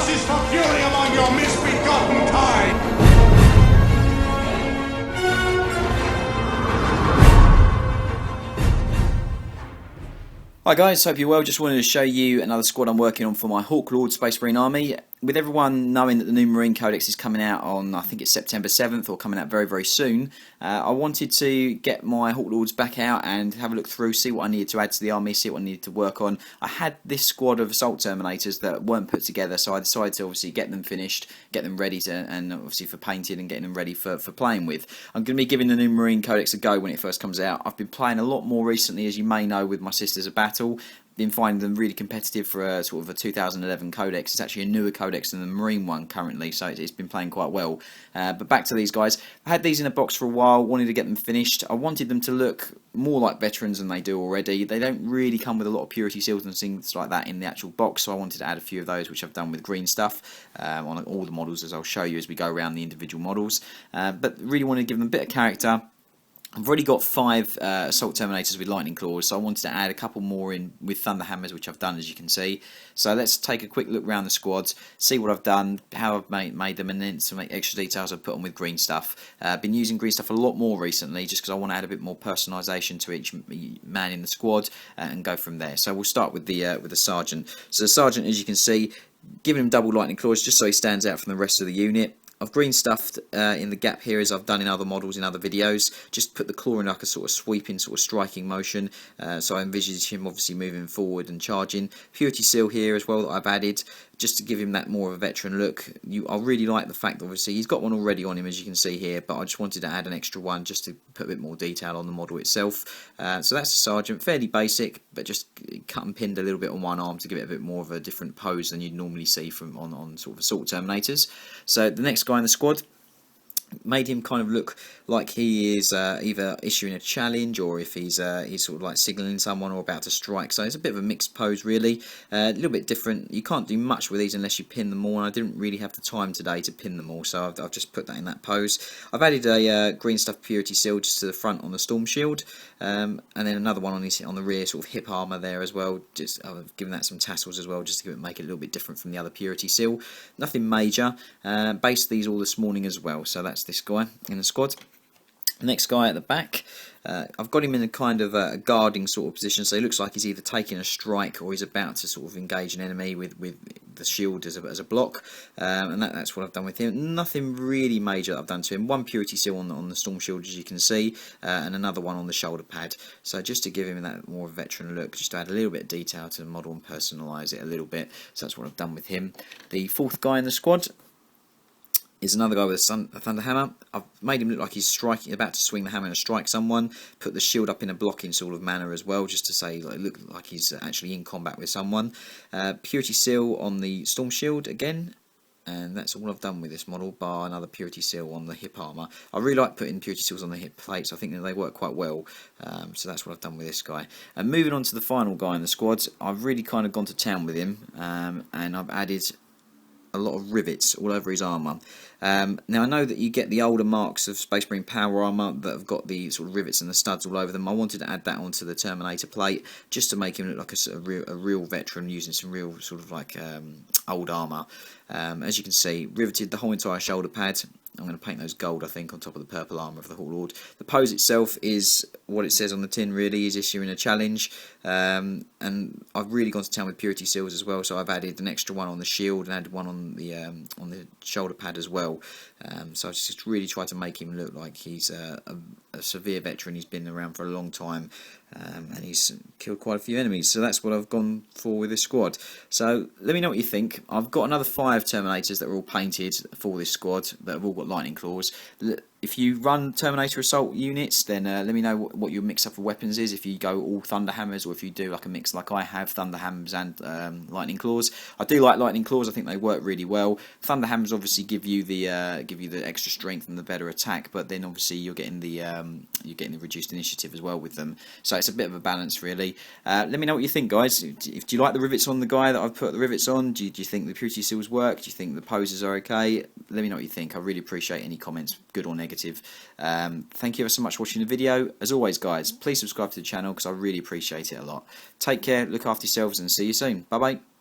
justice for fury among your misbegotten kind! Hi guys, hope you're well. Just wanted to show you another squad I'm working on for my Hawk Lord Space Marine Army. With everyone knowing that the new Marine Codex is coming out on, I think it's September 7th, or coming out very, very soon, I wanted to get my Hawk Lords back out and have a look through, see what I needed to add to the army, see what I needed to work on. I had this squad of Assault Terminators that weren't put together, so I decided to obviously get them finished, get them ready to, and obviously for painting and getting them ready for playing with. I'm going to be giving the new Marine Codex a go when it first comes out. I've been playing a lot more recently, as you may know, with my Sisters of Battle. Been finding them really competitive for a sort of a 2011 codex. It's actually a newer codex than the Marine one currently, so it's been playing quite well. But back to these guys. I had these in a box for a while, wanted to get them finished. I wanted them to look more like veterans than they do already. They don't really come with a lot of purity seals and things like that in the actual box, so I wanted to add a few of those, which I've done with green stuff on all the models, as I'll show you as we go around the individual models. But really wanted to give them a bit of character. I've already got 5 Assault Terminators with Lightning Claws, so I wanted to add a couple more in with Thunder Hammers, which I've done, as you can see. So let's take a quick look around the squads, see what I've done, how I've made them, and then some extra details I've put on with green stuff. I've been using green stuff a lot more recently, just because I want to add a bit more personalisation to each man in the squad and go from there. So we'll start with the Sergeant. So the Sergeant, as you can see, giving him double Lightning Claws just so he stands out from the rest of the unit. I've green stuffed in the gap here, as I've done in other models in other videos. Just put the claw in like a sort of sweeping, sort of striking motion. So I envisage him obviously moving forward and charging. Purity seal here as well that I've added, just to give him that more of a veteran look. I really like the fact that obviously he's got one already on him, as you can see here, but I just wanted to add an extra one just to put a bit more detail on the model itself. So that's the Sergeant, fairly basic, but just cut and pinned a little bit on one arm to give it a bit more of a different pose than you'd normally see from on sort of Assault Terminators. So the next guy in the squad, made him kind of look like he is either issuing a challenge, or if he's sort of like signalling someone or about to strike. So it's a bit of a mixed pose, really, a little bit different. You can't do much with these unless you pin them all, and I didn't really have the time today to pin them all, so I've just put that in that pose. I've added a green stuff purity seal just to the front on the storm shield, and then another one on the rear, sort of hip armor there as well. Just I've given that some tassels as well, just to make it a little bit different from the other purity seal. Nothing major. Based these all this morning as well, so that's this guy in the squad. Next guy at the back, I've got him in a kind of a guarding sort of position, so he looks like he's either taking a strike or he's about to sort of engage an enemy with the shield as a block, and that's what I've done with him. Nothing really major that I've done to him. One purity seal on the storm shield, as you can see, and another one on the shoulder pad. So just to give him that more veteran look, just to add a little bit of detail to the model and personalise it a little bit. So that's what I've done with him. The 4th guy in the squad is another guy with a Thunder Hammer. I've made him look like he's about to swing the hammer and strike someone. Put the shield up in a blocking sort of manner as well, just to say look like he's actually in combat with someone. Purity seal on the storm shield again, and that's all I've done with this model, bar another purity seal on the hip armor. I really like putting purity seals on the hip plates. I think that they work quite well, so that's what I've done with this guy. And moving on to the final guy in the squad, I've really kind of gone to town with him, and I've added a lot of rivets all over his armour. Now I know that you get the older marks of Space Marine Power Armour that have got the sort of rivets and the studs all over them. I wanted to add that onto the Terminator plate just to make him look like a real veteran, using some real sort of like old armour. As you can see, riveted the whole entire shoulder pad. I'm going to paint those gold, I think, on top of the purple armour of the Hawk Lord. The pose itself is what it says on the tin, really. He's issuing a challenge, and I've really gone to town with purity seals as well, so I've added an extra one on the shield and added one on the shoulder pad as well. So I just really tried to make him look like he's a severe veteran. He's been around for a long time, and he's killed quite a few enemies. So that's what I've gone for with this squad. So let me know what you think. I've got another 5 Terminators that are all painted for this squad that have all got lightning claws. If you run Terminator Assault units, then let me know what your mix-up of weapons is, if you go all Thunder Hammers or if you do like a mix like I have, Thunder Hammers and Lightning Claws. I do like Lightning Claws, I think they work really well. Thunder Hammers obviously give you the extra strength and the better attack, but then obviously you're getting the reduced initiative as well with them. So it's a bit of a balance, really. Let me know what you think, guys. Do you like the rivets on the guy that I've put the rivets on? Do you think the purity seals work? Do you think the poses are okay? Let me know what you think. I really appreciate any comments, good or negative. Thank you ever so much for watching the video. As always, guys, please subscribe to the channel because I really appreciate it a lot. Take care, look after yourselves, and see you soon. Bye bye.